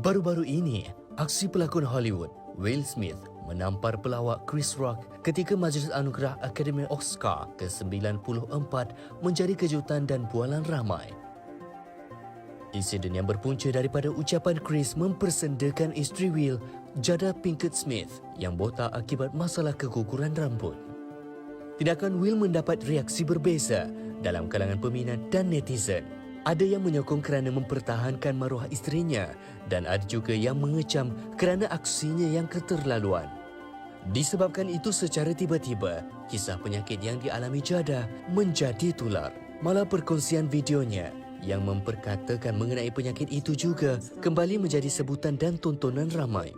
Baru-baru ini, aksi pelakon Hollywood Will Smith menampar pelawak Chris Rock ketika Majlis Anugerah Akademi Oscar ke-94 menjadi kejutan dan bualan ramai. Insiden yang berpunca daripada ucapan Chris mempersendakan isteri Will, Jada Pinkett Smith, yang botak akibat masalah keguguran rambut. Tindakan Will mendapat reaksi berbeza dalam kalangan peminat dan netizen. Ada yang menyokong kerana mempertahankan maruah isterinya dan ada juga yang mengecam kerana aksinya yang keterlaluan. Disebabkan itu secara tiba-tiba, kisah penyakit yang dialami Jada menjadi tular. Malah perkongsian videonya yang memperkatakan mengenai penyakit itu juga kembali menjadi sebutan dan tontonan ramai.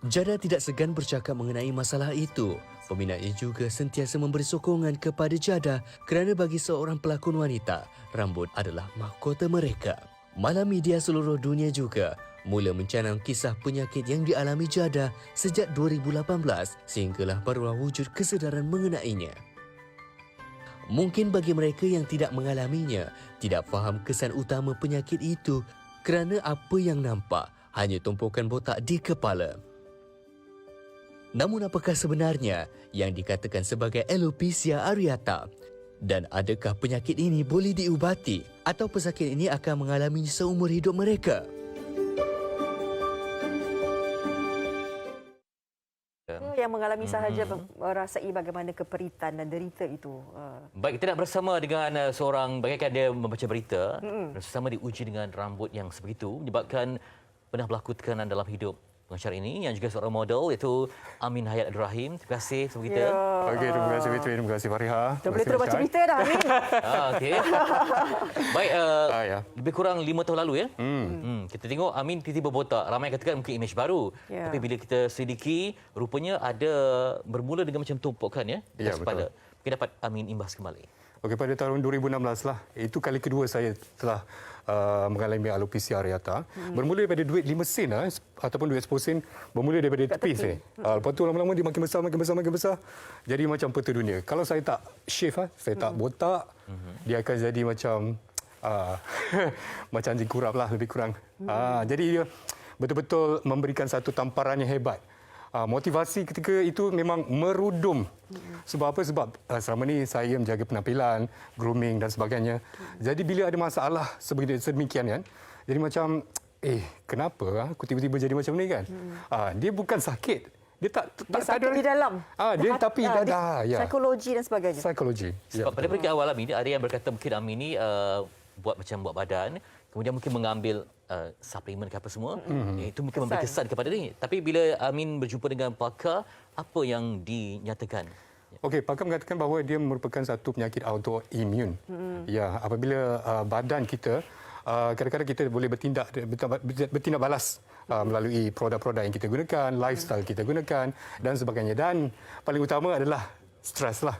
Jada tidak segan bercakap mengenai masalah itu. Peminatnya juga sentiasa memberi sokongan kepada Jada kerana bagi seorang pelakon wanita, rambut adalah mahkota mereka. Malah media seluruh dunia juga mula mencanang kisah penyakit yang dialami Jada sejak 2018 sehinggalah barulah wujud kesedaran mengenainya. Mungkin bagi mereka yang tidak mengalaminya, tidak faham kesan utama penyakit itu kerana apa yang nampak hanya tumpukan botak di kepala. Namun apakah sebenarnya yang dikatakan sebagai alopecia areata? Dan adakah penyakit ini boleh diubati atau pesakit ini akan mengalaminya seumur hidup mereka? Yang mengalami sahaja merasai bagaimana keperitan dan derita itu. Baik, kita nak bersama dengan seorang, bagaikan dia membaca berita, bersama diuji dengan rambut yang sebegitu, menyebabkan pernah berlaku tekanan dalam hidup pengacara ini yang juga seorang model, iaitu Amin Hayat Abdul Rahim. Terima kasih bersama kita. Okey, terima kasih Fitri, terima kasih Fariha. Dah boleh terus baca berita dah, Amin. Okey. Baik, lebih kurang 5 tahun lalu ya. Kita tengok Amin tiba-tiba botak. Ramai katakan mungkin imej baru. Tapi bila kita selidiki, rupanya ada bermula dengan macam tumpukan ya. Ya, betul. Mungkin dapat Amin imbas kembali. Okey, pada tahun 2016 lah. Itu kali kedua saya telah mengalami alopecia areata. Bermula daripada duit 5 sen ataupun duit 10 sen, bermula daripada tepis ni. Lepas tu lama-lama dia makin besar. Jadi macam peta dunia. Kalau saya tak shave, saya tak botak, dia akan jadi macam macam anjing kurap lah lebih kurang. Jadi dia betul-betul memberikan satu tamparan yang hebat. Motivasi ketika itu memang merudum. Sebab apa? Sebab selama ni saya menjaga penampilan, grooming dan sebagainya. Jadi bila ada masalah sedemikian kan, jadi macam kenapa aku tiba-tiba jadi macam ni kan? Dia bukan sakit. Dia tak sakit di dalam. Dia tapi ya. Psikologi dan sebagainya. Psikologi. Sebab pada peringkat awal Amin, ada yang berkata mungkin Amin ni buat badan, kemudian mungkin mengambil suplemen ke apa semua, itu mungkin memberi kesan kepada dia. Tapi bila Amin berjumpa dengan pakar, apa yang dinyatakan? Okey, pakar mengatakan bahawa dia merupakan satu penyakit autoimun. Ya, apabila badan kita kadang-kadang kita boleh bertindak balas melalui produk-produk yang kita gunakan, lifestyle kita gunakan dan sebagainya. Dan paling utama adalah stres lah.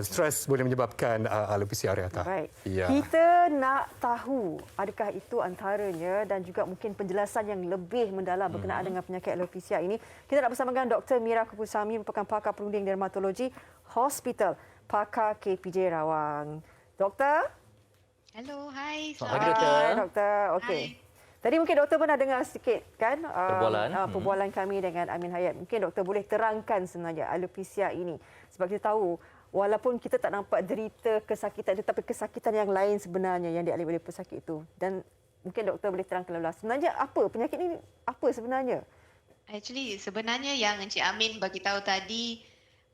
Stres boleh menyebabkan alopecia areata. Baik. Ya. Kita nak tahu adakah itu antaranya dan juga mungkin penjelasan yang lebih mendalam berkenaan dengan penyakit alopecia ini. Kita nak bersama dengan Dr. Mira Kupusami, merupakan pakar perunding dermatologi Hospital Pakar KPJ Rawang. Doktor? Hello, hai. Selamat pagi, Doktor. Doktor, okey. Tadi mungkin doktor pernah dengar sikit kan perbualan kami dengan Amin Hayat. Mungkin doktor boleh terangkan sebenarnya alopecia ini. Sebab kita tahu walaupun kita tak nampak derita kesakitan tetapi kesakitan yang lain sebenarnya yang dialami oleh pesakit itu. Dan mungkin doktor boleh terangkan lebih sebenarnya apa penyakit ini, apa sebenarnya? Actually sebenarnya yang Encik Amin bagi tahu tadi,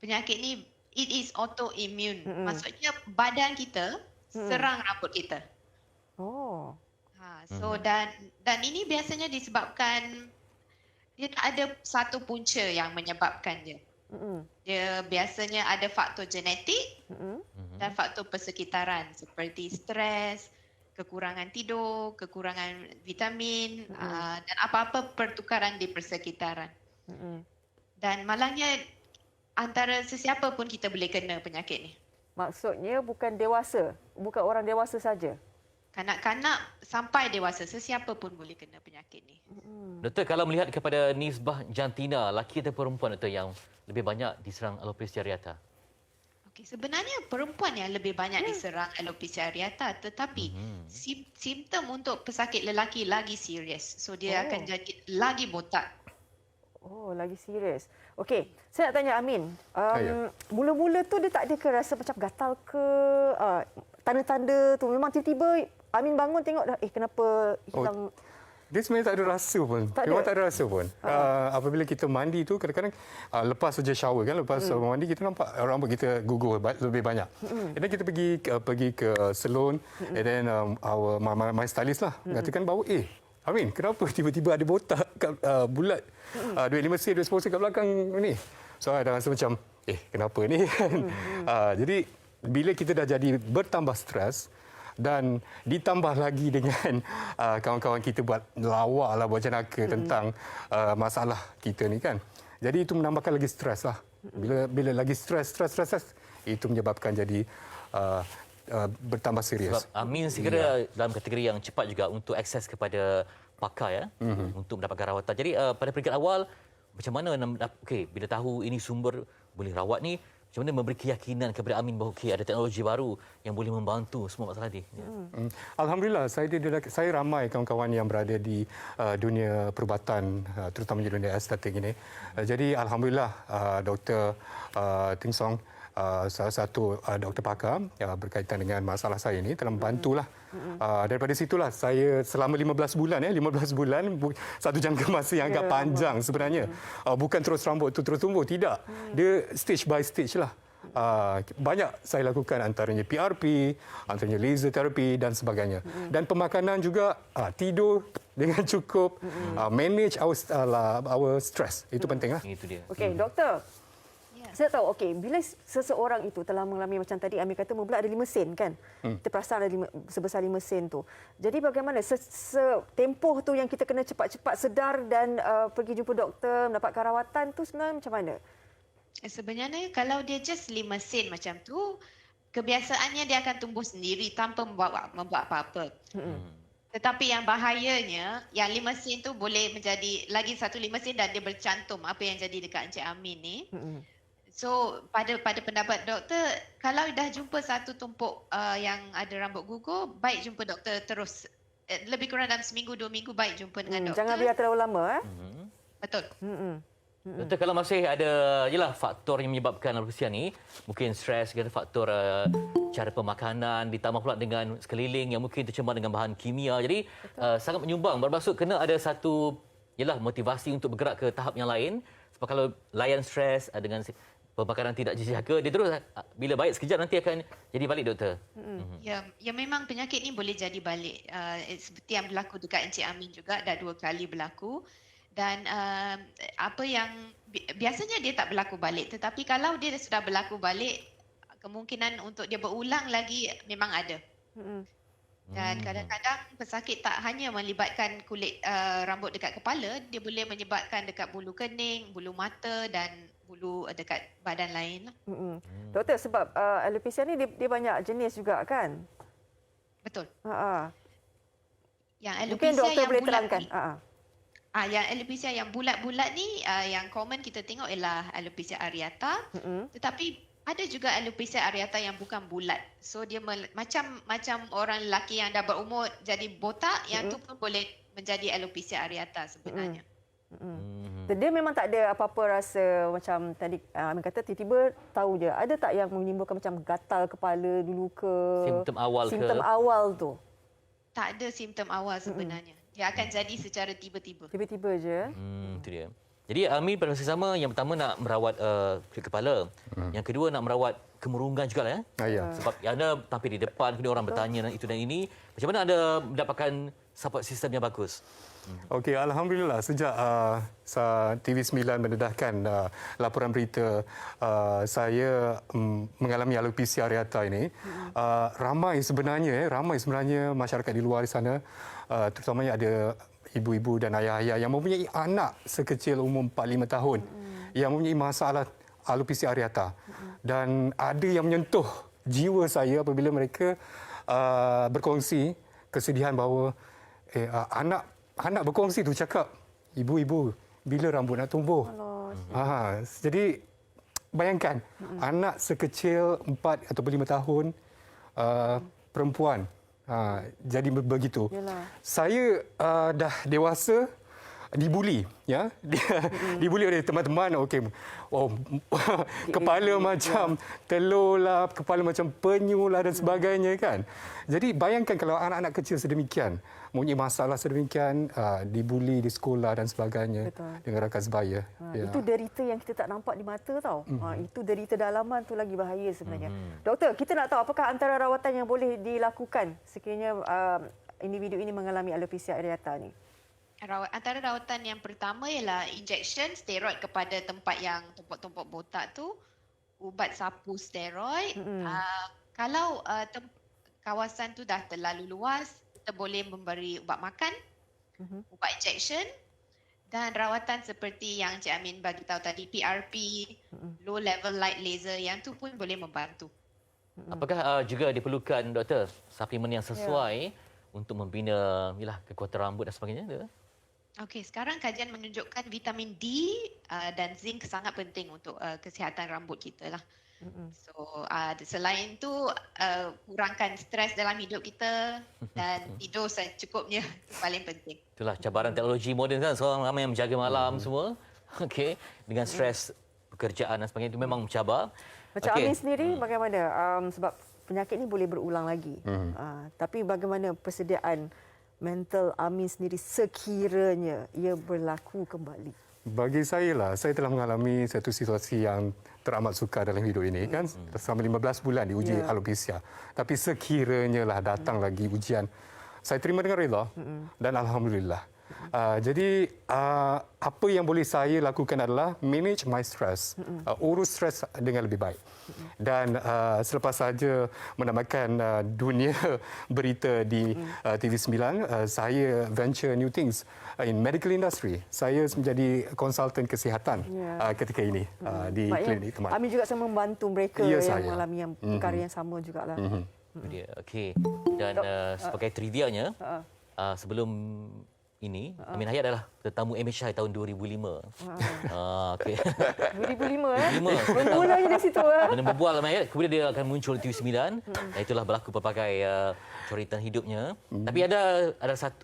penyakit ni it is autoimmune. Maksudnya badan kita serang rambut kita. Oh. So dan ini biasanya disebabkan dia tak ada satu punca yang menyebabkannya. Dia biasanya ada faktor genetik dan faktor persekitaran seperti stres, kekurangan tidur, kekurangan vitamin dan apa-apa pertukaran di persekitaran. Dan malangnya antara sesiapa pun kita boleh kena penyakit ni. Maksudnya bukan dewasa, bukan orang dewasa saja. Kanak-kanak sampai dewasa, sesiapa pun boleh kena penyakit ni. Doktor, kalau melihat kepada nisbah jantina, lelaki atau perempuan Doktor yang lebih banyak diserang alopecia areata? Okey, sebenarnya perempuan yang lebih banyak diserang alopecia areata, tetapi simptom untuk pesakit lelaki lagi serius. So dia akan jadi lagi botak. Oh, lagi serius. Okey, saya nak tanya Amin. Ya. Mula-mula tu dia tak ada ke rasa macam gatal ke tanda-tanda tu? Memang tiba-tiba Amin bangun tengok dah kenapa hilang. Dia sebenarnya tak ada rasa pun. Memang tak ada rasa pun. Apabila kita mandi tu kadang-kadang lepas saja shower kan, lepas mandi kita nampak rambut kita gugur lebih banyak. And then kita pergi ke salon and then my stylist lah katakan bahawa Amin, kenapa tiba-tiba ada botak bulat 2.5 cm, 2.10 cm kat belakang ni? So ada rasa macam kenapa ni kan? Jadi bila kita dah jadi bertambah stres dan ditambah lagi dengan kawan-kawan kita buat lawak lah, buat jenaka tentang masalah kita ni kan. Jadi itu menambahkan lagi stres lah. Bila lagi stres, itu menyebabkan jadi bertambah serius. Sebab Amin saya kira dalam kategori yang cepat juga untuk akses kepada pakar ya, untuk mendapatkan rawatan. Jadi pada peringkat awal macam mana bila tahu ini sumber boleh rawat ni, macam mana memberi keyakinan kepada Amin bahawa ada teknologi baru yang boleh membantu semua masalah ni? Alhamdulillah, saya ramai kawan-kawan yang berada di dunia perubatan, terutamanya dunia estetik ini. Jadi alhamdulillah Dr. Ting Song, salah satu doktor pakar berkaitan dengan masalah saya ini telah membantulah. Daripada situlah saya selama 15 bulan 15 bulan satu jangka masa yang agak panjang sebenarnya. Bukan terus rambut tu terus tumbuh, tidak. Dia stage by stage lah. Banyak saya lakukan, antaranya PRP, antaranya laser therapy dan sebagainya. Dan pemakanan juga, tidur dengan cukup, manage our stress. Itu penting lah. Itu dia. Okey, doktor. Saya tahu, bila seseorang itu telah mengalami macam tadi Amir kata membelah ada 5 sen kan? Kita perasan ada sebesar 5 sen tu. Jadi bagaimana tempoh tu yang kita kena cepat-cepat sedar dan pergi jumpa doktor, mendapatkan rawatan tu sebenarnya macam mana? Sebenarnya kalau dia just 5 sen macam tu, kebiasaannya dia akan tumbuh sendiri tanpa membuat apa-apa. Tetapi yang bahayanya, yang 5 sen tu boleh menjadi lagi satu 5 sen dan dia bercantum apa yang jadi dekat Encik Amin ni. So pada pendapat doktor, kalau dah jumpa satu tumpuk yang ada rambut gugur, baik jumpa doktor terus. Lebih kurang dalam seminggu, 2 minggu baik jumpa dengan doktor. Jangan biar terlalu lama. Betul. Doktor, kalau masih ada faktor yang menyebabkan alopecia ni, mungkin stres, faktor cara pemakanan, ditambah pula dengan sekeliling yang mungkin tercemar dengan bahan kimia. Jadi sangat menyumbang. Bermaksud kena ada satu motivasi untuk bergerak ke tahap yang lain. Sebab kalau layan stres dengan pemakanan tidak dijaga, dia terus bila baik sekejap nanti akan jadi balik, doktor. Ya memang penyakit ni boleh jadi balik. Seperti yang berlaku dekat Encik Amin juga, dah 2 kali berlaku. Dan apa yang biasanya dia tak berlaku balik, tetapi kalau dia sudah berlaku balik, kemungkinan untuk dia berulang lagi memang ada. Dan kadang-kadang pesakit tak hanya melibatkan kulit rambut dekat kepala, dia boleh menyebabkan dekat bulu kening, bulu mata dan bulu dekat badan lain. Doktor, sebab alopecia ni dia banyak jenis juga kan? Betul. Yang Mungkin alopecia doktor yang boleh bulat terangkan. ni, yang alopecia yang bulat-bulat ni yang common kita tengok ialah alopecia areata. Tetapi ada juga alopecia areata yang bukan bulat. So dia macam orang lelaki yang dah berumur jadi botak, yang tu pun boleh menjadi alopecia areata sebenarnya. Dia memang tak ada apa-apa rasa macam tadi Amin kata tiba-tiba tahu je. Ada tak yang menimbulkan macam gatal kepala dulu ke? Simptom awal tu. Tak ada simptom awal sebenarnya. Dia akan jadi secara tiba-tiba. Tiba-tiba je. Itu dia. Jadi Amin pada masa sama, yang pertama nak merawat kulit kepala. Yang kedua nak merawat kemurungan juga ya. Sebab anda tampil di depan, kemudian orang bertanya itu dan ini. Macam mana anda mendapatkan support system yang bagus? Okey, alhamdulillah sejak TV9 mendedahkan laporan berita saya mengalami alopecia areata ini, ramai sebenarnya masyarakat di luar sana, terutamanya ada ibu-ibu dan ayah-ayah yang mempunyai anak sekecil umur 4-5 tahun yang mempunyai masalah alopecia areata, dan ada yang menyentuh jiwa saya apabila mereka berkongsi kesedihan bahawa anak berkongsi tu cakap, ibu-ibu, bila rambut nak tumbuh? Jadi bayangkan anak sekecil 4 atau 5 tahun perempuan jadi begitu. Yalah. Saya dah dewasa dibuli, ya. Dibuli oleh teman-teman. Okey. Oh, kepala macam telur lah, kepala macam penyu lah dan sebagainya kan. Jadi bayangkan kalau anak-anak kecil sedemikian mempunyai masalah sedemikian, dibuli di sekolah dan sebagainya. Betul. Dengan rakan sebaya. Ya. Itu derita yang kita tak nampak di mata tau. Itu derita dalaman tu lagi bahaya sebenarnya. Doktor, kita nak tahu apakah antara rawatan yang boleh dilakukan sekiranya individu ini mengalami alopecia areata ni? Antara rawatan yang pertama ialah injection steroid kepada tempat yang tumpuk-tumpuk botak tu, ubat sapu steroid. Kalau kawasan tu dah terlalu luas, kita boleh memberi ubat makan, ubat injection, dan rawatan seperti yang Cik Amin bagi tahu tadi, PRP, low level light laser, yang tu pun boleh membantu. Apakah juga diperlukan doktor suplemen yang sesuai untuk membina kekuatan rambut dan sebagainya? Okey, sekarang kajian menunjukkan vitamin D dan zinc sangat penting untuk kesihatan rambut kita lah. So selain itu kurangkan stres dalam hidup kita dan tidur secukupnya, itu paling penting. Itulah cabaran teknologi moden kan, seorang ramai yang menjaga malam semua. Okey, dengan stres pekerjaan dan sebagainya itu memang mencabar. Macam Amin sendiri bagaimana? Sebab penyakit ni boleh berulang lagi. Tapi bagaimana persediaan mental Amin sendiri sekiranya ia berlaku kembali? Bagi saya telah mengalami satu situasi yang teramat sukar dalam hidup ini kan. Selama 15 bulan diuji alopecia. Tapi sekiranya datang lagi ujian, saya terima dengan reda dan alhamdulillah. Jadi apa yang boleh saya lakukan adalah manage my stress, urus stres dengan lebih baik. Dan selepas saja menamakan dunia berita di TV9, saya venture new things in medical industry. Saya menjadi konsultan kesihatan ketika ini di klinik teman. Amin juga sama membantu mereka yang mengalami perkara yang sama jugalah. Okey. Dan sebagai trivianya, sebelum ini, Amin Hayat adalah tetamu MHI tahun 2005. Okey. 2005 Bermulanya di situ. Dan berbual Amin Hayat, kemudian dia akan muncul di TV9. Dan itulah berlaku pelbagai coretan hidupnya. Tapi ada satu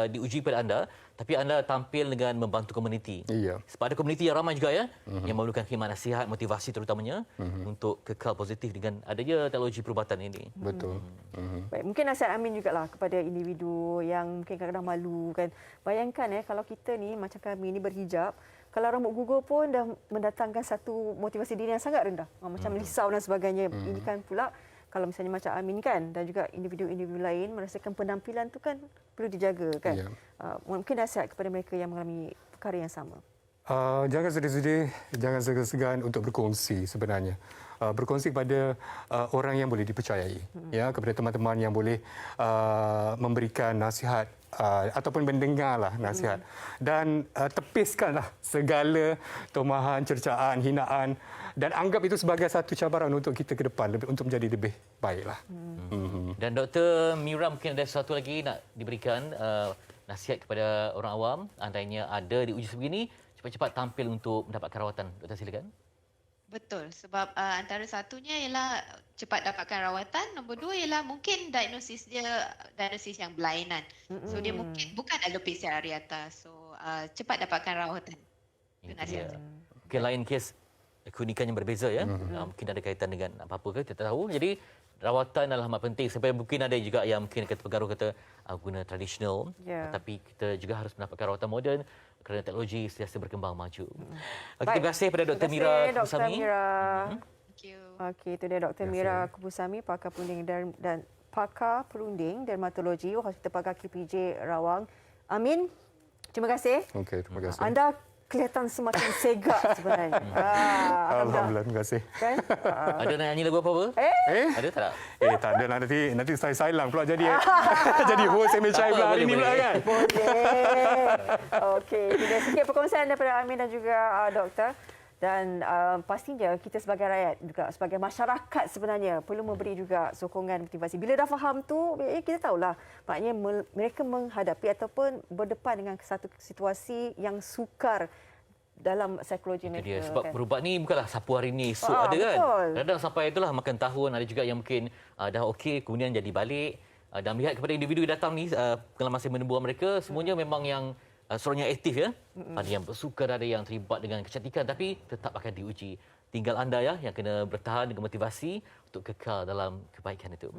diuji pada anda, tapi anda tampil dengan membantu komuniti. Iya. Sebab ada komuniti yang ramai juga yang memerlukan khidmat nasihat, motivasi terutamanya untuk kekal positif dengan adanya teknologi perubatan ini. Betul. Baik, mungkin nasihat Amin jugalah kepada individu yang mungkin kadang-kadang malu kan. Bayangkan kalau kita ni macam kami ni berhijab, kalau rambut gugur pun dah mendatangkan satu motivasi diri yang sangat rendah. Macam risau dan sebagainya. Ini kan pula kalau misalnya macam Amin kan dan juga individu-individu lain merasakan penampilan tu kan perlu dijaga kan. Ya. Mungkin nasihat kepada mereka yang mengalami perkara yang sama. Jangan sedih-sedih, jangan segan-segan untuk berkongsi sebenarnya. Berkongsi kepada orang yang boleh dipercayai, ya, kepada teman-teman yang boleh memberikan nasihat ataupun mendengarlah nasihat. Dan tepiskanlah segala tomahan, cercaan, hinaan dan anggap itu sebagai satu cabaran untuk kita ke depan untuk menjadi lebih baiklah. Dan Dr. Mira mungkin ada sesuatu lagi nak diberikan nasihat kepada orang awam, andainya ada di uji sebegini, cepat-cepat tampil untuk mendapatkan rawatan. Doktor silakan. Betul, sebab antara satunya ialah cepat dapatkan rawatan, nombor dua ialah mungkin diagnosis dia diagnosis yang berlainan. So dia mungkin bukan alopecia areata. So cepat dapatkan rawatan. Itu nasihat. Mungkin lain kes keunikan yang berbeza ya. Mungkin ada kaitan dengan apa-apa ke kita tahu. Jadi rawatan adalah amat penting. Sampai mungkin ada juga yang mungkin kata pengaruh kata guna tradisional, tapi kita juga harus mendapatkan rawatan moden kerana teknologi sentiasa berkembang maju. Terima kasih kepada Dr. Mira Kupusami. Thank you. Okey, itu dia Dr. Mira Kupusami, pakar perunding dan pakar perunding dermatologi Hospital Pakar KPJ Rawang. Amin. Terima kasih. Okey, terima kasih. Anda kelihatan semakin segak sebenarnya. Alhamdulillah, terima kasih. Kan? Ada nak nyanyi lagu apa-apa? Ada tak? Tak ada lah, nanti saya silent pula jadi jadi host MHI pula hari ni pula kan. Boleh. Okey, itu dia sikit perkongsian daripada Amin dan juga doktor. Dan pastinya kita sebagai rakyat juga sebagai masyarakat sebenarnya perlu memberi juga sokongan motivasi. Bila dah faham tu, kita tahulah maknanya mereka menghadapi ataupun berdepan dengan satu situasi yang sukar dalam psikologi Itu mereka. dia. Sebab kan. perubahan ni bukanlah sapu hari ni, esok Ah, ada kan. betul. Kadang sampai itulah makan tahun, ada juga yang mungkin dah okey, kemudian jadi balik. Dan melihat kepada individu yang datang ni, pengalaman saya menemui mereka, semuanya memang yang seorang yang aktif ya. Ada yang bersukan, ada yang terlibat dengan kecantikan, tapi tetap akan diuji. Tinggal anda ya yang kena bertahan dengan motivasi untuk kekal dalam kebaikan itu.